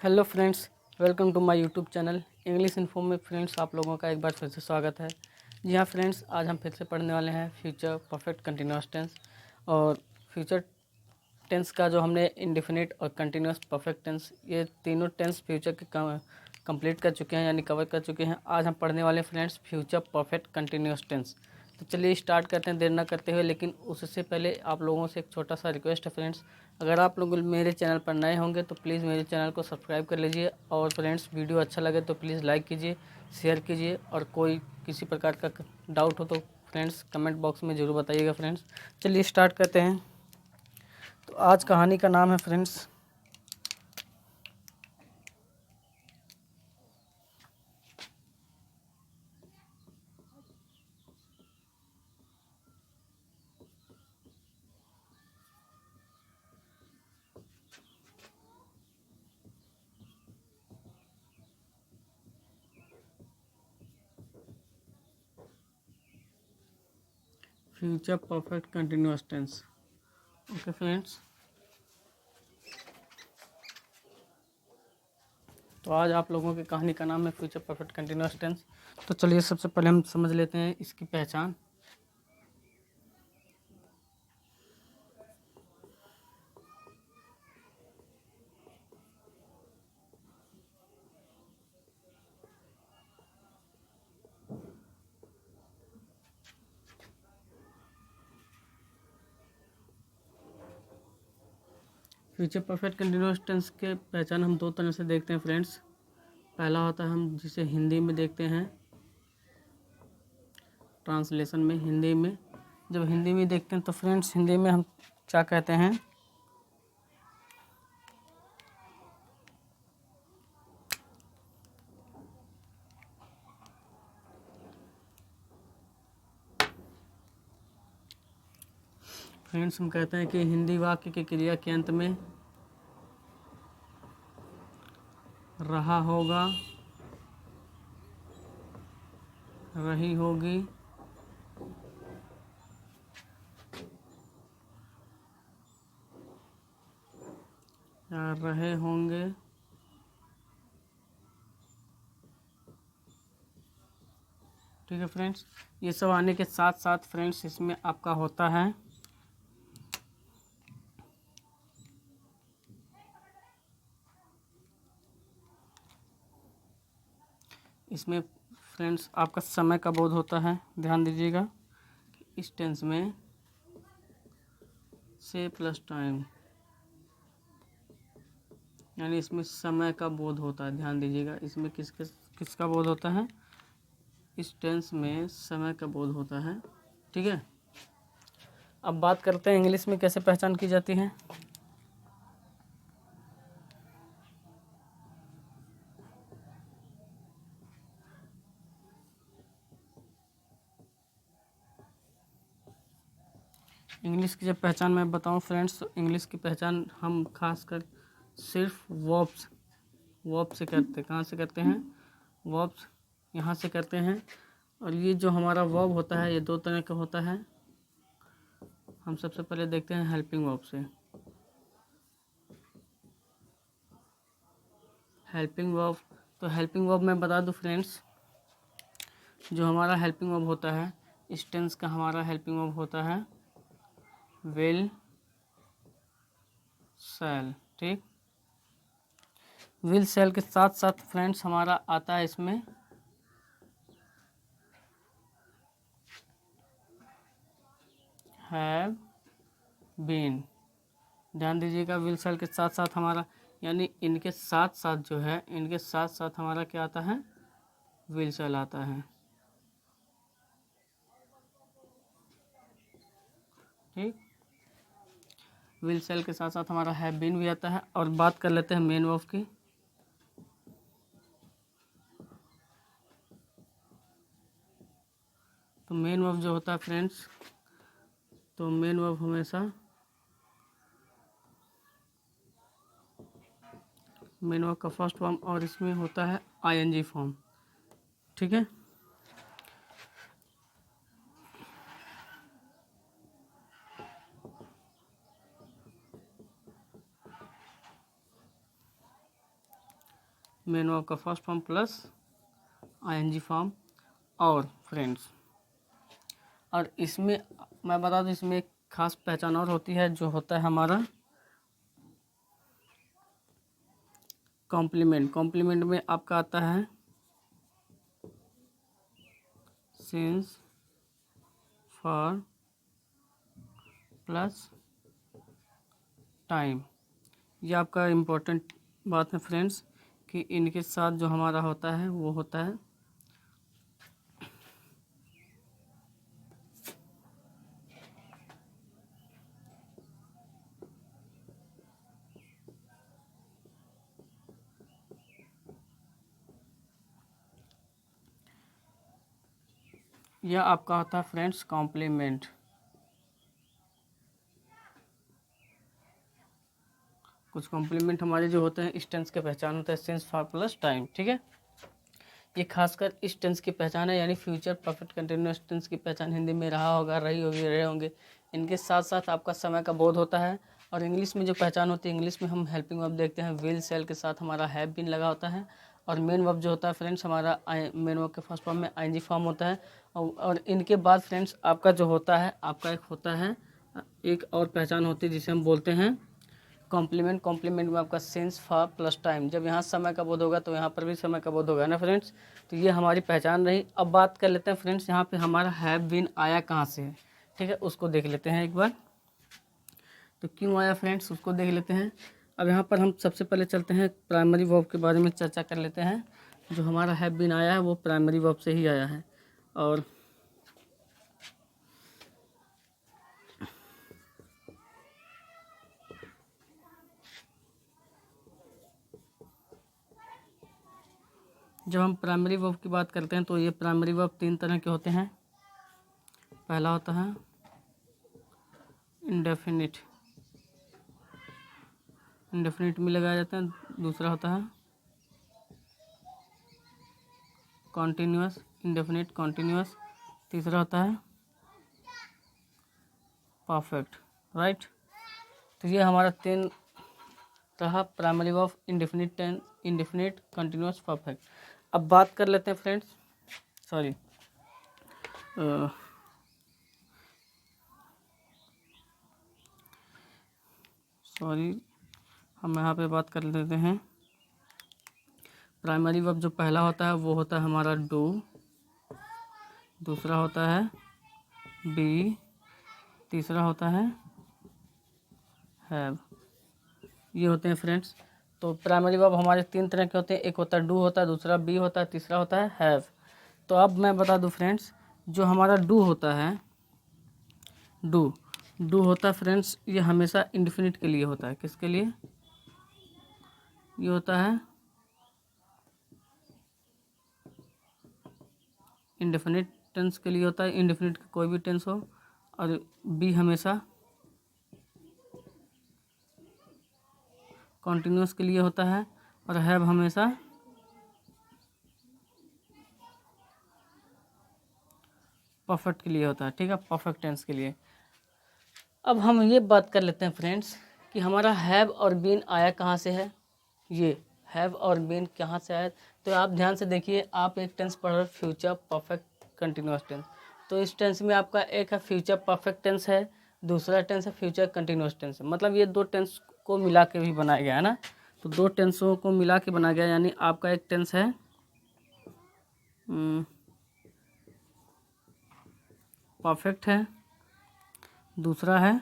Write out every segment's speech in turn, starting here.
Hello friends, welcome to my YouTube channel English info में। Friends, आप लोगों का एक बार फिर से स्वागत है। जी हाँ फ्रेंड्स, आज हम फिर से पढ़ने वाले हैं फ्यूचर परफेक्ट कंटिन्यूअस टेंस। और फ्यूचर टेंस का जो हमने इंडेफिनिट और कंटिन्यूअस परफेक्ट टेंस, ये तीनों टेंस फ्यूचर के कंप्लीट कर चुके हैं, यानी कवर कर चुके हैं। आज हम पढ़ने वाले हैं friends future perfect continuous tense. तो चलिए स्टार्ट करते हैं देर ना करते हुए। लेकिन उससे पहले आप लोगों से एक छोटा सा रिक्वेस्ट है फ्रेंड्स, अगर आप लोग मेरे चैनल पर नए होंगे तो प्लीज़ मेरे चैनल को सब्सक्राइब कर लीजिए। और फ्रेंड्स, वीडियो अच्छा लगे तो प्लीज़ लाइक कीजिए, शेयर कीजिए। और कोई किसी प्रकार का डाउट हो तो फ्रेंड्स कमेंट बॉक्स में ज़रूर बताइएगा। फ्रेंड्स, चलिए स्टार्ट करते हैं। तो आज कहानी का नाम है friends future perfect continuous tense. Okay friends, तो आज आप लोगों की कहानी का नाम है फ्यूचर परफेक्ट कंटिन्यूअस टेंस। तो चलिए सबसे पहले हम समझ लेते हैं इसकी पहचान। फ्यूचर परफेक्ट कंटिन्यूअस टेंस के पहचान हम दो तरह से देखते हैं फ्रेंड्स। पहला होता है हम जिसे हिंदी में देखते हैं, ट्रांसलेशन में हिंदी में। जब हिंदी में देखते हैं तो फ्रेंड्स हिंदी में हम क्या कहते हैं, फ्रेंड्स हम कहते हैं कि हिंदी वाक्य के क्रिया के अंत में रहा होगा, रही होगी, या रहे होंगे, ठीक है फ्रेंड्स। ये सब आने के साथ साथ फ्रेंड्स इसमें आपका होता है इसमें फ्रेंड्स आपका समय का बोध होता है। ध्यान दीजिएगा कि इस टेंस में से प्लस टाइम, यानी इसमें समय का बोध होता है। ध्यान दीजिएगा, इसमें किसका बोध होता है, इस टेंस में समय का बोध होता है। ठीक है, अब बात करते हैं इंग्लिश में कैसे पहचान की जाती है। इंग्लिश की जब पहचान मैं बताऊं फ्रेंड्स, तो इंग्लिश की पहचान हम खासकर सिर्फ वर्ब से करते हैं। कहाँ से करते हैं, वर्ब्स यहाँ से करते हैं। और ये जो हमारा वर्ब होता है ये दो तरह का होता है। हम सबसे पहले देखते हैं हेल्पिंग वर्ब से। हेल्पिंग वर्ब, तो हेल्पिंग वर्ब मैं बता दूं फ्रेंड्स, जो हमारा हेल्पिंग वर्ब होता है, इस टेंस का हमारा हेल्पिंग वर्ब होता है विल, शैल। ठीक, विल शैल के साथ साथ फ्रेंड्स हमारा आता है इसमें हैव बीन। ध्यान दीजिएगा, विल शैल के साथ साथ हमारा, यानी इनके साथ साथ जो है, इनके साथ साथ हमारा क्या आता है, विल शैल आता है। ठीक, विल शैल के साथ साथ हमारा हैव बीन भी आता है। और बात कर लेते हैं मेन वर्ब की। तो मेन वर्ब जो होता है फ्रेंड्स, तो मेन वर्ब हमेशा मेन वर्ब का फर्स्ट फॉर्म, और इसमें होता है आईएनजी फॉर्म। ठीक है, मेन वर्ब का first form plus ING form. और फ्रेंड्स, और इसमें मैं बता दूं, इसमें एक खास पहचान और होती है, जो होता है हमारा कॉम्प्लीमेंट। कॉम्प्लीमेंट में आपका आता है सिंस, फॉर, प्लस टाइम। ये आपका इम्पोर्टेंट बात है फ्रेंड्स, कि इनके साथ जो हमारा होता है वो होता है यह आपका होता है फ्रेंड्स कॉम्प्लीमेंट। कुछ कॉम्प्लीमेंट हमारे जो होते हैं इस टेंस के पहचान होता है सिंस, फॉर, प्लस टाइम। ठीक है, ये खासकर इस टेंस की पहचान है, यानी फ्यूचर परफेक्ट कंटिन्यूअस टेंस की पहचान हिंदी में रहा होगा, रही होगी, रहे होंगे। इनके साथ साथ आपका समय का बोध होता है। और इंग्लिश में जो पहचान होती है, इंग्लिश में हम हेल्पिंग वर्ब देखते हैं, विल, सेल के साथ हमारा हैव बीन लगा होता है। और मेन वर्ब जो होता है फ्रेंड्स, हमारा मेन वर्ब के फर्स्ट फॉर्म में आईएनजी फॉर्म होता है। और इनके बाद फ्रेंड्स आपका जो होता है, आपका एक होता है, एक और पहचान होती है जिसे हम बोलते हैं कॉम्प्लीमेंट। कॉम्प्लीमेंट में आपका सिंस, फॉर, प्लस टाइम। जब यहाँ समय का बोध होगा तो यहाँ पर भी समय का बोध होगा ना फ्रेंड्स। तो ये हमारी पहचान रही। अब बात कर लेते हैं फ्रेंड्स, यहाँ पे हमारा हैव बीन आया कहाँ से है। ठीक है, उसको देख लेते हैं एक बार। तो क्यों आया फ्रेंड्स, उसको देख लेते हैं। अब यहाँ पर हम सबसे पहले चलते हैं प्राइमरी वर्ब के बारे में चर्चा कर लेते हैं। जो हमारा हैव बीन आया है वो प्राइमरी वर्ब से ही आया है। और जब हम प्राइमरी वर्ब की बात करते हैं तो ये प्राइमरी वर्ब तीन तरह के होते हैं। पहला होता है इंडेफिनिट, इंडेफिनिट में लगाया जाता है। दूसरा होता है कॉन्टीन्यूअस, इंडेफिनिट कॉन्टीन्यूअस। तीसरा होता है परफेक्ट, राइट। तो ये हमारा तीन रहा primary verb, indefinite tense, indefinite, continuous, perfect. अब बात कर लेते हैं फ्रेंड्स, सॉरी हम यहाँ पे बात कर लेते हैं। प्राइमरी वर्ब जो पहला होता है वो होता है हमारा डू। दूसरा होता है बी। तीसरा होता है हैव। ये होते हैं फ्रेंड्स। तो प्राइमरी वर्ब हमारे तीन तरह के होते हैं। एक होता है डू होता है, दूसरा बी होता है, तीसरा होता है हैव। तो अब मैं बता दूं फ्रेंड्स, जो हमारा डू होता है, डू होता है फ्रेंड्स, ये हमेशा इंडेफिनिट के लिए होता है। किसके लिए? ये होता है इंडेफिनिट टेंस के लिए होता है, इंडेफिनिट कोई भी टेंस हो। और बी हमेशा कॉन्टिन्यूअस के लिए होता है। और हैव हमेशा परफेक्ट के लिए होता है। ठीक है, परफेक्ट टेंस के लिए। अब हम ये बात कर लेते हैं फ्रेंड्स कि हमारा हैव और बीन आया कहाँ से है। ये हैव और बीन कहाँ से आया, तो आप ध्यान से देखिए। आप एक टेंस पढ़ रहे हो, फ्यूचर परफेक्ट कंटिन्यूअस टेंस। तो इस टेंस में आपका एक है फ्यूचर परफेक्ट टेंस है, दूसरा टेंस है फ्यूचर कंटिन्यूअस टेंस है। मतलब ये दो टेंस को मिला के भी बनाया गया है ना। तो दो टेंसों को मिला के बनाया गया, यानी आपका एक टेंस है परफेक्ट है, दूसरा है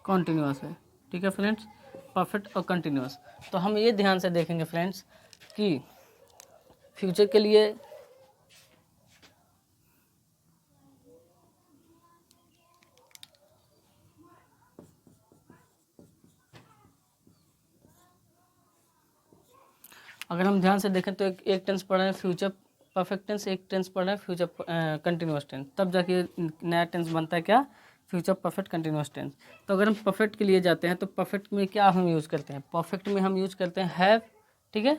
कॉन्टिन्यूअस है। ठीक है फ्रेंड्स, परफेक्ट और कंटिन्यूअस। तो हम ये ध्यान से देखेंगे फ्रेंड्स कि फ्यूचर के लिए अगर हम ध्यान से देखें तो एक टेंस पढ़ रहे हैं फ्यूचर परफेक्ट टेंस, एक टेंस पढ़ रहे हैं फ्यूचर कंटिन्यूअस टेंस, तब जाके नया टेंस बनता है क्या, फ्यूचर परफेक्ट कंटिन्यूअस टेंस। तो अगर हम परफेक्ट के लिए जाते हैं तो परफेक्ट में क्या हम यूज़ करते हैं, परफेक्ट में हम यूज़ करते हैं हैव। ठीक है,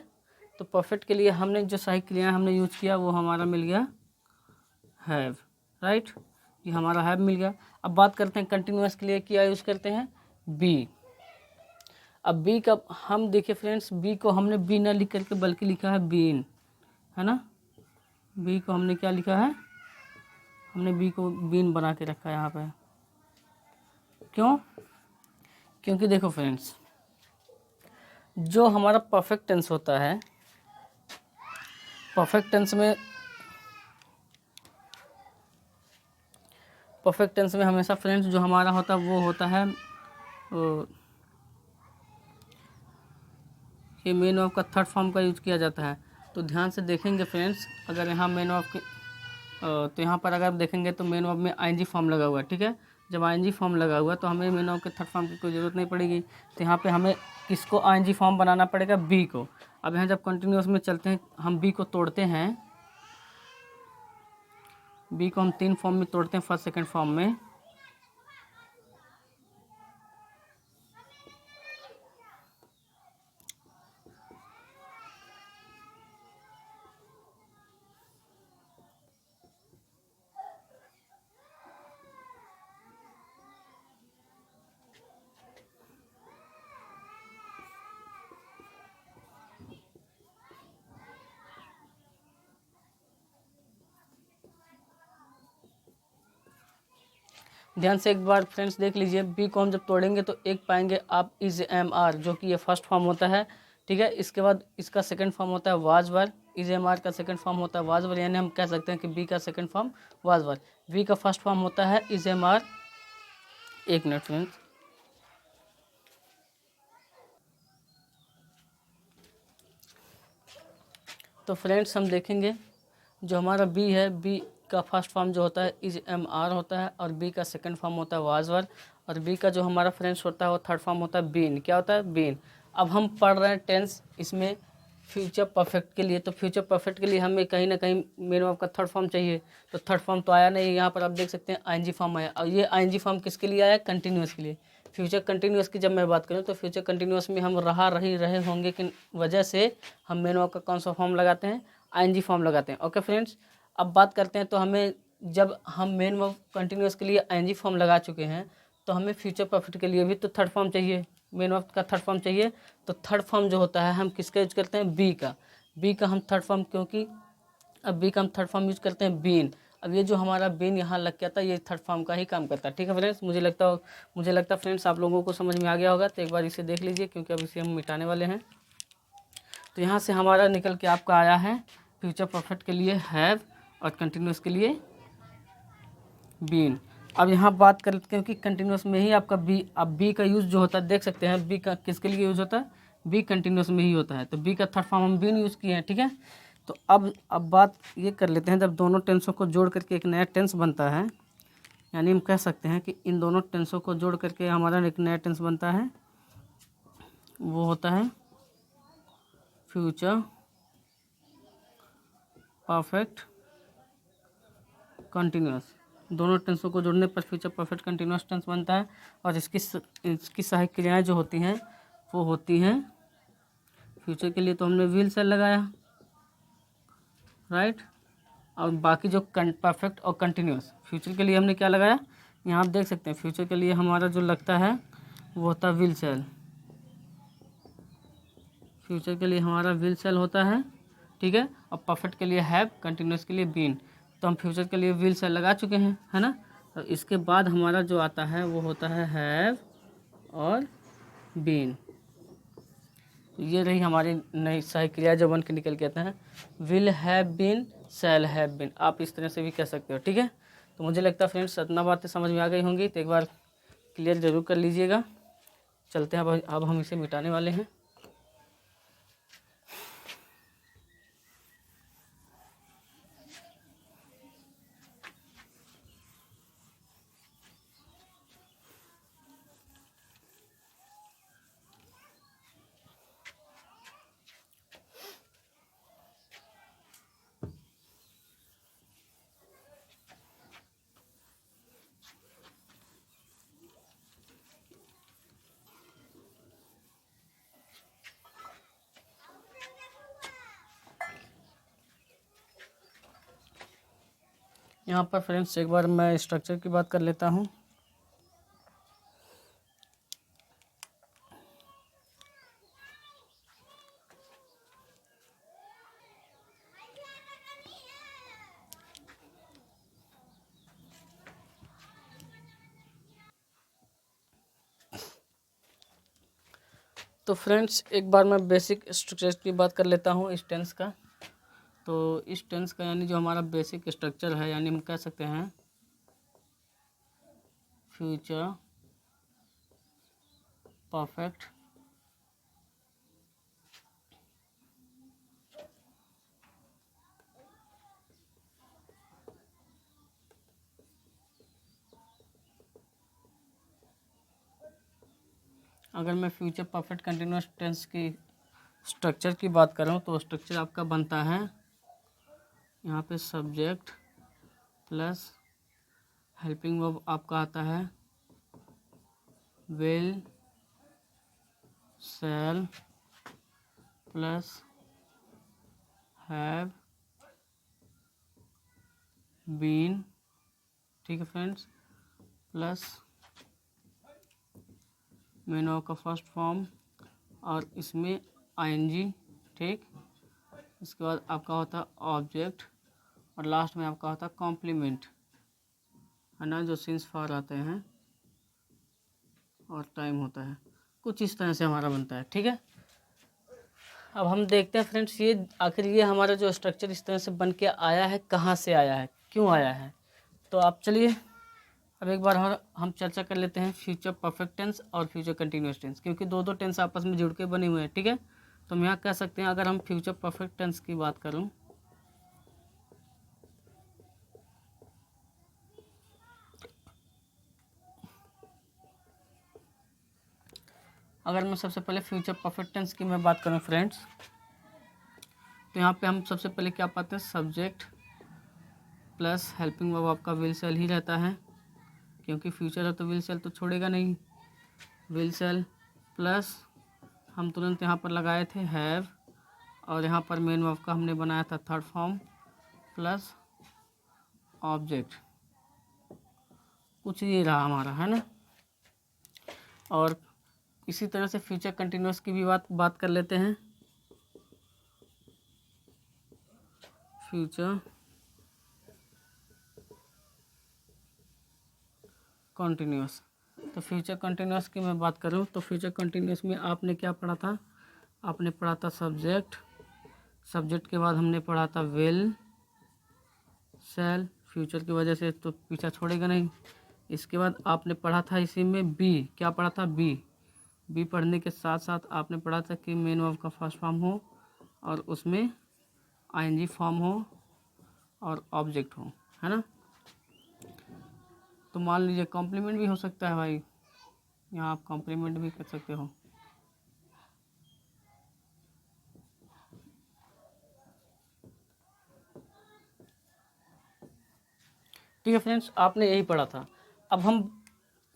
तो परफेक्ट के लिए हमने जो सही क्रिया हमने यूज़ किया वो हमारा मिल गया हैव, राइट। ये हमारा हैव मिल गया। अब बात करते हैं कंटिन्यूअस के लिए क्या यूज़ करते हैं, बी। अब बी का हम देखिए फ्रेंड्स, बी को हमने बी ना लिख करके बल्कि लिखा है बीन, है ना। बी को हमने क्या लिखा है, हमने बी को बीन बना के रखा है यहाँ पे। क्यों? क्योंकि देखो फ्रेंड्स, जो हमारा परफेक्ट टेंस होता है, परफेक्ट टेंस में हमेशा फ्रेंड्स जो हमारा होता है वो होता है ये मेन वर्ब का थर्ड फॉर्म का यूज़ किया जाता है। तो ध्यान से देखेंगे फ्रेंड्स, अगर यहाँ मेन वर्ब की तो यहाँ पर अगर देखेंगे तो मेन वर्ब में आईएनजी फॉर्म लगा हुआ है, ठीक है। जब आईएनजी फॉर्म लगा हुआ है तो हमें मेन वर्ब के थर्ड फॉर्म की कोई ज़रूरत नहीं पड़ेगी। तो यहाँ पे हमें किसको आईएनजी फॉर्म बनाना पड़ेगा, बी को। अब यहाँ जब कंटिन्यूअस में चलते हैं, हम बी को तोड़ते हैं, बी को हम 3 फॉर्म में तोड़ते हैं, फर्स्ट सेकेंड फॉर्म में। ध्यान से एक बार फ्रेंड्स देख लीजिए, बी को हम जब तोड़ेंगे तो एक पाएंगे आप इज एम आर, जो कि ये फर्स्ट फॉर्म होता है, ठीक है। इसके बाद इसका सेकंड फॉर्म होता है was were, is am are का सेकंड फॉर्म होता है वाज वर, यानी हम कह सकते हैं कि बी का second form was were. V का फर्स्ट फॉर्म होता है इज एम आर। एक मिनट फ्रेंड्स, तो फ्रेंड्स हम देखेंगे जो हमारा बी है, बी का फर्स्ट फॉर्म जो होता है इज एम आर होता है, और बी का सेकंड फॉर्म होता है वाज वर, और बी का जो हमारा फ्रेंड्स होता है वो थर्ड फॉर्म होता है बीन। क्या होता है, बीन। अब हम पढ़ रहे हैं टेंस इसमें फ्यूचर परफेक्ट के लिए, तो फ्यूचर परफेक्ट के लिए हमें कहीं ना कहीं मेन वर्ब का थर्ड फॉर्म चाहिए। तो थर्ड फॉर्म तो आया नहीं, यहाँ पर आप देख सकते हैं आईएनजी फॉर्म आया। और ये आईएनजी फॉर्म किसके लिए आया, कंटिन्यूअस के लिए। फ्यूचर कंटिन्यूअस की जब मैं बात करूँ तो फ्यूचर कंटिन्यूअस में हम रहा रही रहे होंगे की वजह से हम मेन वर्ब का कौन सा फॉर्म लगाते हैं, आईएनजी फॉर्म लगाते हैं। ओके फ्रेंड्स, अब बात करते हैं, तो हमें जब हम मेन वर्ब कंटिन्यूअस के लिए आईएनजी फॉर्म लगा चुके हैं तो हमें फ्यूचर परफेक्ट के लिए भी तो थर्ड फॉर्म चाहिए, मेन वर्ब का थर्ड फॉर्म चाहिए। तो थर्ड फॉर्म जो होता है हम किसका यूज करते हैं, बी का। बी का हम थर्ड फॉर्म, क्योंकि अब बी का हम थर्ड फॉर्म यूज करते हैं बीन। अब ये जो हमारा बीन यहाँ लग गया था, ये थर्ड फॉर्म का ही काम करता है, ठीक है फ्रेंड्स। मुझे लगता फ्रेंड्स आप लोगों को समझ में आ गया होगा। तो एक बार इसे देख लीजिए, क्योंकि अब इसे हम मिटाने वाले हैं। तो यहाँ से हमारा निकल के आपका आया है फ्यूचर परफेक्ट के लिए हैव, और कंटिन्यूस के लिए बीन। अब यहाँ बात कर, क्योंकि कंटिन्यूस में ही आपका बी, अब बी का यूज़ जो होता है देख सकते हैं, बी का किसके लिए यूज़ होता है, बी कंटिन्यूस में ही होता है। तो बी का थर्ड फॉर्म हम बीन यूज़ किए हैं, ठीक है। तो अब बात ये कर लेते हैं, जब दोनों टेंसों को जोड़ करके एक नया टेंस बनता है, यानी हम कह सकते हैं कि इन दोनों टेंसों को जोड़ करके हमारा एक नया टेंस बनता है, वो होता है फ्यूचर परफेक्ट कंटिन्यूस। दोनों टेंसों को जोड़ने पर फ्यूचर परफेक्ट कंटिन्यूस टेंस बनता है। और इसकी सहायक क्रियाएं जो होती हैं वो होती हैं, फ्यूचर के लिए तो हमने विल से लगाया, राइट। और बाकी जो परफेक्ट और कंटिन्यूस, फ्यूचर के लिए हमने क्या लगाया, यहाँ आप देख सकते हैं फ्यूचर के लिए हमारा जो लगता है वो होता है विल सेल। फ्यूचर के लिए हमारा विल सेल होता है, ठीक है। और परफेक्ट के लिए हैव, कंटिन्यूस के लिए बीन। तो हम फ्यूचर के लिए विल सेल लगा चुके हैं, है ना। तो इसके बाद हमारा जो आता है वो होता है हैव और बीन। ये रही हमारी नई सहायक क्रिया जो बन के निकल के आते हैं, will have been, shall have been. आप इस तरह से भी कह सकते हो, ठीक है। तो मुझे लगता है फ्रेंड्स इतना बातें समझ में आ गई होंगी, तो एक बार क्लियर ज़रूर कर लीजिएगा। चलते हैं, अब हम इसे मिटाने वाले हैं। यहाँ पर फ्रेंड्स एक बार मैं स्ट्रक्चर की बात कर लेता हूँ। तो फ्रेंड्स एक बार मैं बेसिक स्ट्रक्चर की बात कर लेता हूँ इस टेंस का। तो इस टेंस का यानी जो हमारा बेसिक स्ट्रक्चर है, यानी हम कह सकते हैं फ्यूचर परफेक्ट अगर मैं फ्यूचर परफेक्ट कंटिन्यूअस टेंस की स्ट्रक्चर की बात करूँ तो स्ट्रक्चर आपका बनता है यहाँ पे सब्जेक्ट प्लस हेल्पिंग वर्ब आपका आता है will shall plus have been, ठीक है फ्रेंड्स, प्लस मेन वर्ब का फर्स्ट फॉर्म और इसमें आईएनजी, ठीक। इसके बाद आपका होता है ऑब्जेक्ट और लास्ट में आपका होता है कॉम्प्लीमेंट, है ना, जो सिंस फॉर आते हैं और टाइम होता है। कुछ इस तरह से हमारा बनता है, ठीक है। अब हम देखते हैं फ्रेंड्स ये आखिर ये हमारा जो स्ट्रक्चर इस तरह से बन के आया है, कहाँ से आया है, क्यों आया है। तो आप चलिए अब एक बार हम चर्चा कर लेते हैं फ्यूचर परफेक्ट टेंस और फ्यूचर कंटिन्यूअस टेंस, क्योंकि दो दो टेंस आपस में जुड़ के बने हुए हैं, ठीक है। तो हम यहाँ कह सकते हैं अगर हम फ्यूचर परफेक्ट टेंस की बात करूँ, अगर मैं सबसे पहले फ्यूचर परफेक्ट टेंस की मैं बात करूँ फ्रेंड्स, तो यहाँ पे हम सबसे पहले क्या पाते हैं, सब्जेक्ट प्लस हेल्पिंग वर्ब आपका विल सेल ही रहता है, क्योंकि फ्यूचर है तो विल सेल तो छोड़ेगा नहीं। विल सेल प्लस हम तुरंत यहाँ पर लगाए थे हैव और यहाँ पर मेन वर्ब का हमने बनाया था थर्ड फॉर्म प्लस ऑब्जेक्ट। कुछ ये रहा हमारा, है ना। और इसी तरह से फ्यूचर कंटिन्यूअस की भी बात कर लेते हैं। फ्यूचर कंटिन्यूअस, तो फ्यूचर कंटिन्यूअस की मैं बात करूं तो फ्यूचर कंटिन्यूअस में आपने क्या पढ़ा था, आपने पढ़ा था सब्जेक्ट, सब्जेक्ट के बाद हमने पढ़ा था विल शैल, फ्यूचर की वजह से तो पीछा छोड़ेगा नहीं। इसके बाद आपने पढ़ा था इसी में बी, क्या पढ़ा था, बी पढ़ने के साथ साथ आपने पढ़ा था कि मेन वर्ब का फर्स्ट फॉर्म हो और उसमें आईएनजी फॉर्म हो और ऑब्जेक्ट हो, है ना। तो मान लीजिए कॉम्प्लीमेंट भी हो सकता है भाई, यहाँ आप कॉम्प्लीमेंट भी कर सकते हो। ठीक है फ्रेंड्स, आपने यही पढ़ा था। अब हम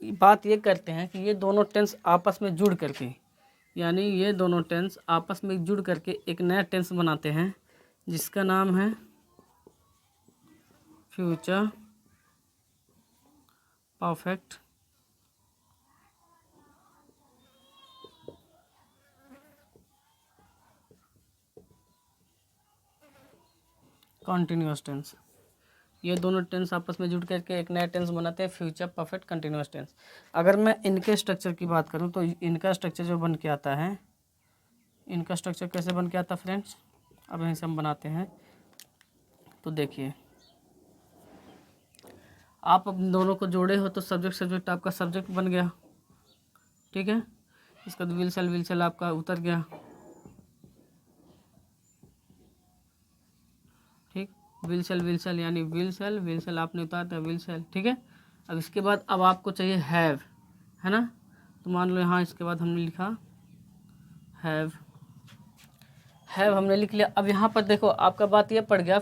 बात ये करते हैं कि ये दोनों टेंस आपस में जुड़ करके, यानी ये दोनों टेंस आपस में जुड़ करके एक नया टेंस बनाते हैं जिसका नाम है फ्यूचर परफेक्ट कंटिन्यूअस टेंस। ये दोनों टेंस आपस में जुड़ करके एक नया टेंस बनाते हैं फ्यूचर परफेक्ट कंटिन्यूअस टेंस। अगर मैं इनके स्ट्रक्चर की बात करूं तो इनका स्ट्रक्चर जो बन के आता है, इनका स्ट्रक्चर कैसे बन के आता है फ्रेंड्स, अब यहीं से हम बनाते हैं। तो देखिए आप अब दोनों को जोड़े हो तो सब्जेक्ट आपका सब्जेक्ट बन गया, ठीक है। इसका तो विल सेल आपका उतर गया, ठीक। विल सेल यानी विल सेल आपने उतार दिया विल सेल, ठीक है। अब इसके बाद अब आपको चाहिए हैव, है ना। तो मान लो यहाँ इसके बाद हमने लिखा हैव हमने लिख लिया। अब यहाँ पर देखो आपका बात ये पड़ गया,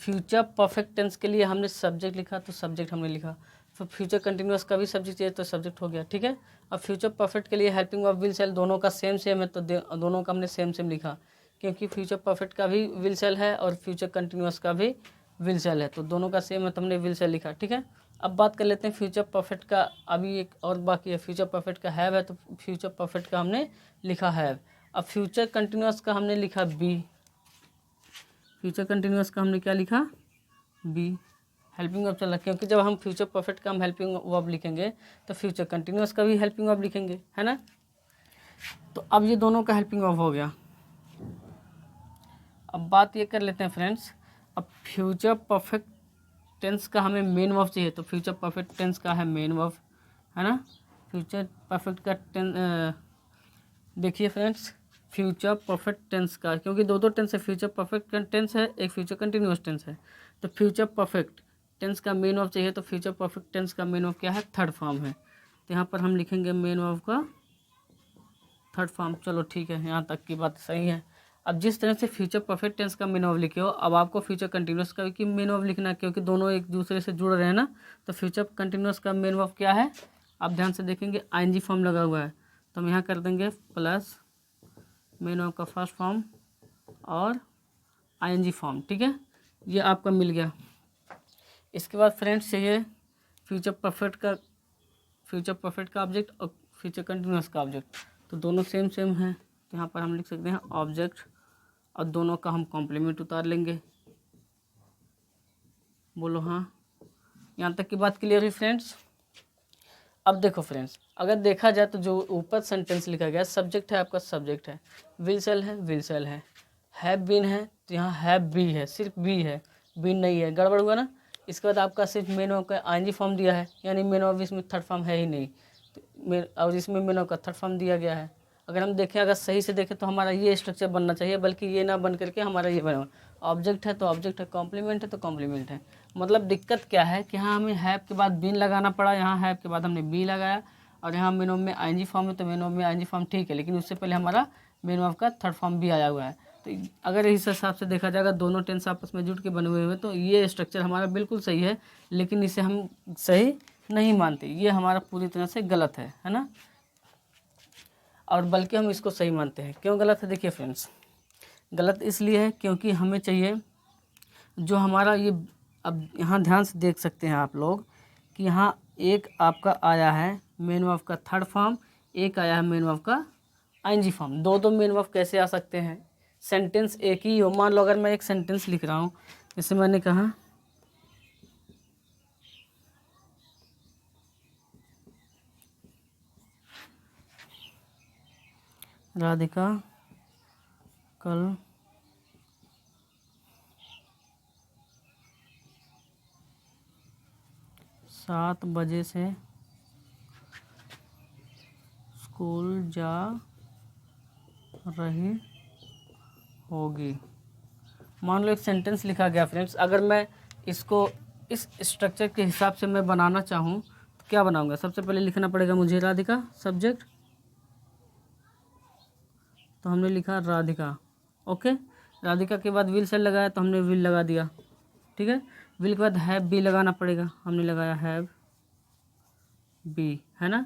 फ्यूचर परफेक्ट टेंस के लिए हमने सब्जेक्ट लिखा तो सब्जेक्ट हमने लिखा, फिर फ्यूचर कंटिन्यूअस का भी सब्जेक्ट चाहिए तो सब्जेक्ट हो गया, ठीक है। अब फ्यूचर परफेक्ट के लिए हेल्पिंग वर्ब विल सेल दोनों का सेम है तो दोनों का हमने सेम लिखा, क्योंकि फ्यूचर परफेक्ट का भी विल सेल है और फ्यूचर कंटिन्यूअस का भी विल सेल है तो दोनों का सेम है तो हमने विल सेल लिखा, ठीक है। अब बात कर लेते हैं फ्यूचर परफेक्ट का, अभी एक और बाकी है। फ्यूचर परफेक्ट का हैव है तो फ्यूचर परफेक्ट का हमने लिखा हैव। अब फ्यूचर कंटिन्यूअस का हमने लिखा बी, फ्यूचर कंटिन्यूअस का हमने क्या लिखा, बी। हेल्पिंग वर्ब चला, क्योंकि जब हम फ्यूचर परफेक्ट का हम हेल्पिंग वर्ब लिखेंगे तो फ्यूचर कंटिन्यूअस का भी हेल्पिंग वर्ब लिखेंगे, है ना। तो अब ये दोनों का हेल्पिंग वर्ब हो गया। अब बात ये कर लेते हैं फ्रेंड्स, अब फ्यूचर परफेक्ट टेंस का हमें मेन वर्ब चाहिए, तो फ्यूचर परफेक्ट टेंस का है मेन वर्ब, है ना। फ्यूचर परफेक्ट का देखिए फ्रेंड्स, फ्यूचर परफेक्ट टेंस का, क्योंकि दो टेंस है, फ्यूचर परफेक्ट टेंस है, एक फ्यूचर कंटिन्यूअस टेंस है। तो फ्यूचर परफेक्ट टेंस का मेन वर्ब चाहिए, तो फ्यूचर परफेक्ट टेंस का मेन वर्ब क्या है, थर्ड फॉर्म है। तो यहाँ पर हम लिखेंगे मेन वर्ब का थर्ड फॉर्म। चलो ठीक है, यहाँ तक की बात सही है। अब जिस तरह से फ्यूचर परफेक्ट टेंस का मेन वर्ब लिखे हो, अब आपको फ्यूचर कंटिन्यूअस का भी मेन वर्ब लिखना है, क्योंकि दोनों एक दूसरे से जुड़ रहे हैं ना। तो फ्यूचर कंटिन्यूअस का मेन वर्ब क्या है, आप ध्यान से देखेंगे आईएनजी फॉर्म लगा हुआ है, तो हम यहाँ कर देंगे प्लस मेन वर्ब का फर्स्ट फॉर्म और आईएनजी फॉर्म। ठीक है, ये आपका मिल गया। इसके बाद फ्रेंड्स चाहिए फ्यूचर परफेक्ट का ऑब्जेक्ट और फ्यूचर कंटिन्यूअस का ऑब्जेक्ट, तो दोनों सेम सेम है, तो यहाँ पर हम लिख सकते हैं ऑब्जेक्ट, और दोनों का हम कॉम्प्लीमेंट उतार लेंगे। बोलो हाँ, यहाँ तक की बात क्लियर हुई फ्रेंड्स। अब देखो फ्रेंड्स, अगर देखा जाए तो जो ऊपर सेंटेंस लिखा गया, सब्जेक्ट है आपका, सब्जेक्ट है, विल सेल है, विल सेल है, हैव बीन है, तो यहाँ हैव बी है, सिर्फ बी है, बीन नहीं है, गड़बड़ हुआ ना। इसके बाद आपका सिर्फ मेन वर्ब का आईएनजी फॉर्म दिया है, यानी मेन वर्ब इसमें थर्ड फॉर्म है ही नहीं, और इसमें मेन वर्ब का थर्ड फॉर्म दिया गया है। अगर हम देखें, अगर सही से देखें तो हमारा ये स्ट्रक्चर बनना चाहिए, बल्कि ये ना बन करके हमारा ये बना, ऑब्जेक्ट है तो ऑब्जेक्ट है, कॉम्प्लीमेंट है तो कॉम्प्लीमेंट है। मतलब दिक्कत क्या है कि यहाँ हमें हैव के बाद बीन लगाना पड़ा, यहाँ हैव के बाद हमने बी लगाया, और यहाँ मेन वर्ब में आईएनजी फॉर्म है, तो मेन वर्ब में आईएनजी फॉर्म ठीक है, लेकिन उससे पहले हमारा मेन वर्ब का थर्ड फॉर्म भी आया हुआ है। तो अगर इस हिसाब से देखा जाएगा, दोनों टेंस आपस में जुड़ के बने हुए हैं, तो ये स्ट्रक्चर हमारा बिल्कुल सही है, लेकिन इसे हम सही नहीं मानते, ये हमारा पूरी तरह से गलत है ना। और बल्कि हम इसको सही मानते हैं। क्यों गलत है, देखिए फ्रेंड्स, गलत इसलिए है क्योंकि हमें चाहिए जो हमारा ये, अब यहाँ ध्यान से देख सकते हैं आप लोग कि यहाँ एक आपका आया है मेन वर्ब का थर्ड फॉर्म, एक आया है मेन वर्ब का आईएनजी फॉर्म। दो मेन वर्ब कैसे आ सकते हैं, सेंटेंस एक ही हो। मान लो अगर मैं एक सेंटेंस लिख रहा हूँ, जैसे मैंने कहा राधिका कल 7 बजे से स्कूल जा रही होगी। मान लो एक सेंटेंस लिखा गया फ्रेंड्स, अगर मैं इसको इस स्ट्रक्चर के हिसाब से मैं बनाना चाहूँ तो क्या बनाऊंगा, सबसे पहले लिखना पड़ेगा मुझे राधिका सब्जेक्ट, तो हमने लिखा राधिका, ओके। राधिका के बाद विल सेल लगाया, तो हमने विल लगा दिया, ठीक है। विल के बाद हैव बी लगाना पड़ेगा, हमने लगाया हैव बी, है ना।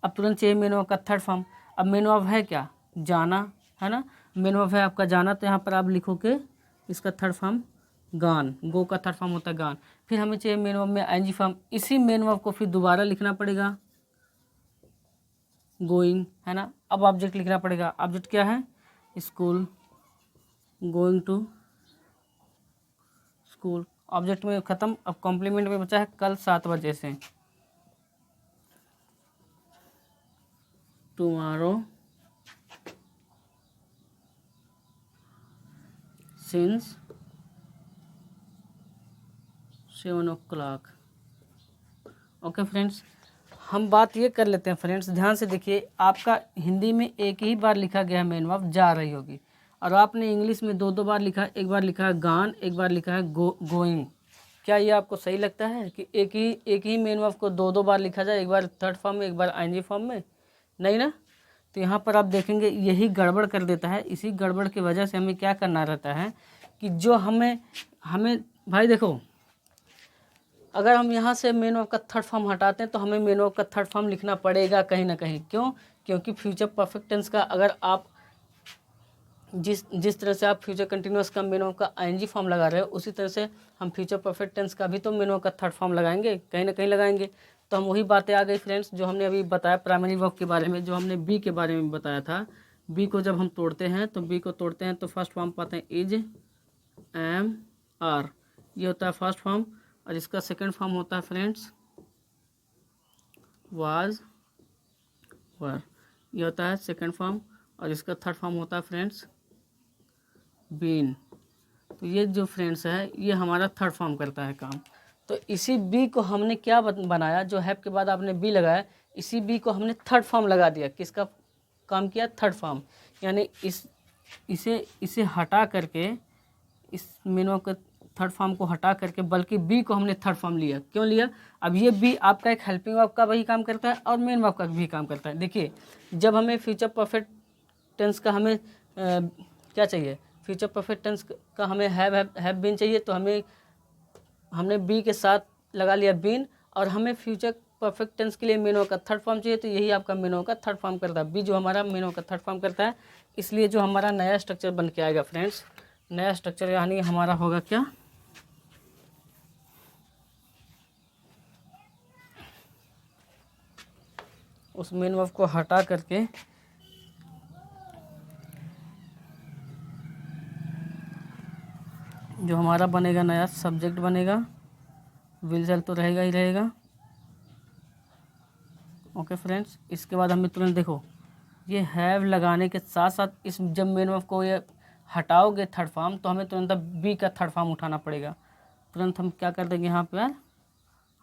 अब तुरंत चाहिए मेन वर्ब का थर्ड फॉर्म। अब मेन वर्ब है क्या, जाना, है ना। मेन वर्ब है आपका जाना, तो यहाँ पर आप लिखोगे इसका थर्ड फॉर्म गान, गो का थर्ड फॉर्म होता है गान। फिर हमें चाहिए मेन वर्ब में आईएनजी फॉर्म, इसी मेन वर्ब को फिर दोबारा लिखना पड़ेगा गोइंग, है ना। अब ऑब्जेक्ट लिखना पड़ेगा, ऑब्जेक्ट क्या है, school, going to school, object में ख़त्म। अब कॉम्प्लीमेंट में बचा है कल 7 बजे से, tomorrow since 7 o'clock। Okay friends, हम बात ये कर लेते हैं फ्रेंड्स, ध्यान से देखिए, आपका हिंदी में एक ही बार लिखा गया है मेन वर्ब जा रही होगी, और आपने इंग्लिश में दो बार लिखा है, एक बार लिखा है गान, एक बार लिखा है गोइंग। क्या ये आपको सही लगता है कि एक ही मेन वर्ब को दो बार लिखा जाए, एक बार थर्ड फॉर्म में, एक बार आईएनजी फॉर्म में, नहीं ना। तो यहाँ पर आप देखेंगे यही गड़बड़ कर देता है। इसी गड़बड़ की वजह से हमें क्या करना रहता है कि जो हमें भाई देखो, अगर हम यहाँ से मेन वर्ब का थर्ड फॉर्म हटाते हैं तो हमें मेन वर्ब का थर्ड फॉर्म लिखना पड़ेगा कहीं ना कहीं। क्यों, क्योंकि फ्यूचर परफेक्ट टेंस का अगर आप जिस तरह से आप फ्यूचर कंटिन्यूअस का मेन वर्ब का आईएनजी फॉर्म लगा रहे हो, उसी तरह से हम फ्यूचर परफेक्ट टेंस का भी तो मेन वर्ब का थर्ड फॉर्म लगाएंगे, कहीं ना कहीं लगाएंगे। तो हम वही बातें आ गई फ्रेंड्स जो हमने अभी बताया प्राइमरी वर्ब के बारे में, जो हमने बी के बारे में बताया था। बी को जब हम तोड़ते हैं तो फर्स्ट फॉर्म पाते हैं इज, एम, आर, ये होता है फर्स्ट फॉर्म। और इसका सेकंड फॉर्म होता है फ्रेंड्स वाज, वर। ये होता है सेकंड फॉर्म, और इसका थर्ड फॉर्म होता है फ्रेंड्स बीन। तो ये जो फ्रेंड्स है ये हमारा थर्ड फॉर्म करता है काम। तो इसी बी को हमने क्या बनाया, जो हैव के बाद आपने बी लगाया, इसी बी को हमने थर्ड फॉर्म लगा दिया। किसका काम किया? Third form. यानी इसे हटा करके, इस मेन वर्ब के थर्ड फॉर्म को हटा करके, बल्कि बी को हमने थर्ड फॉर्म लिया। क्यों लिया? अब ये बी आपका एक हेल्पिंग वर्ब का वही काम करता है और मेन वर्ब का भी काम करता है। देखिए, जब हमें फ्यूचर परफेक्ट टेंस का हमें क्या चाहिए, फ्यूचर परफेक्ट टेंस का हमें हैव बीन चाहिए, तो हमने बी के साथ लगा लिया बीन, और हमें फ्यूचर परफेक्ट टेंस के लिए मेन वर्ब का थर्ड फॉर्म चाहिए, तो यही आपका मेन वर्ब का थर्ड फॉर्म करता है। बी जो हमारा मेन वर्ब का थर्ड फॉर्म करता है, इसलिए जो हमारा नया स्ट्रक्चर बन के आएगा फ्रेंड्स, नया स्ट्रक्चर यानी हमारा होगा क्या, उस मेन वर्ब को हटा करके जो हमारा बनेगा नया सब्जेक्ट बनेगा, विल चल तो रहेगा ही रहेगा। ओके फ्रेंड्स, इसके बाद हमें तुरंत देखो, ये हैव लगाने के साथ साथ इस जब मेन वर्ब को ये हटाओगे थर्ड फॉर्म, तो हमें तुरंत बी का थर्ड फॉर्म उठाना पड़ेगा। तुरंत हम क्या कर देंगे, यहाँ पर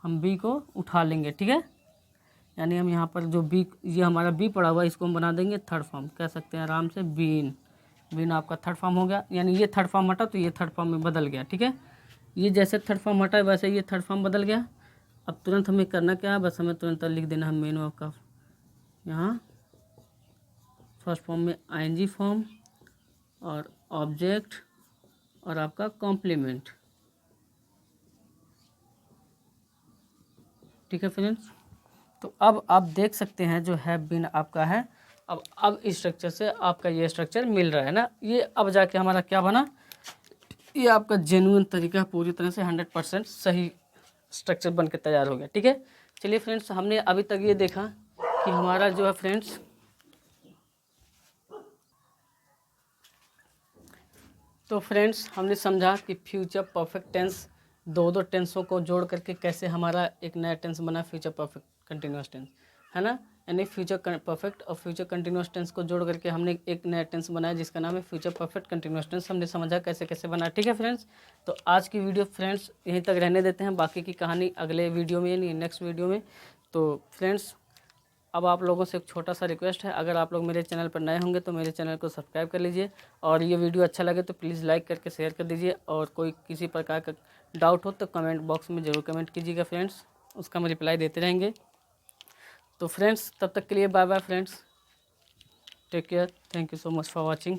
हम बी को उठा लेंगे, ठीक है। यानी हम यहाँ पर जो बी, ये हमारा बी पड़ा हुआ है, इसको हम बना देंगे थर्ड फॉर्म, कह सकते हैं आराम से बीन। बीन आपका थर्ड फॉर्म हो गया, यानी ये थर्ड फॉर्म हटा तो ये थर्ड फॉर्म में बदल गया, ठीक है। ये जैसे थर्ड फॉर्म हटा है वैसे ये थर्ड फॉर्म बदल गया। अब तुरंत हमें करना क्या है, बस हमें तुरंत लिख देना है मेन वर्ब का यहाँ फर्स्ट फॉर्म में आईएनजी फॉर्म और ऑब्जेक्ट और आपका कॉम्प्लीमेंट, ठीक है फ्रेंड्स। तो अब आप देख सकते हैं जो हैव बीन आपका है, अब इस स्ट्रक्चर से आपका ये स्ट्रक्चर मिल रहा है ना, ये अब जाके हमारा क्या बना, ये आपका जेन्युइन तरीका पूरी तरह से 100% सही स्ट्रक्चर बन के तैयार हो गया, ठीक है। चलिए फ्रेंड्स, हमने अभी तक ये देखा कि हमारा जो है फ्रेंड्स, तो फ्रेंड्स हमने समझा कि फ्यूचर परफेक्ट टेंस दो टेंसों को जोड़ करके कैसे हमारा एक नया टेंस बना, फ्यूचर परफेक्ट कंटिन्यूअस टेंस, है ना। यानी फ्यूचर परफेक्ट और फ्यूचर कंटिन्यूअस टेंस को जोड़ करके हमने एक नया टेंस बनाया जिसका नाम है फ्यूचर परफेक्ट कंटिन्यूअस टेंस। हमने समझा कैसे कैसे बना, ठीक है फ्रेंड्स। तो आज की वीडियो फ्रेंड्स यहीं तक रहने देते हैं, बाकी की कहानी अगले वीडियो में यानी नेक्स्ट वीडियो में। तो फ्रेंड्स, अब आप लोगों से एक छोटा सा रिक्वेस्ट है, अगर आप लोग मेरे चैनल पर नए होंगे तो मेरे चैनल को सब्सक्राइब कर लीजिए, और ये वीडियो अच्छा लगे तो प्लीज़ लाइक करके शेयर कर दीजिए, और कोई किसी प्रकार का डाउट हो तो कमेंट बॉक्स में ज़रूर कमेंट कीजिएगा फ्रेंड्स, उसका हम रिप्लाई देते रहेंगे। तो फ्रेंड्स, तब तक के लिए bye bye friends, take care, thank you so much for watching.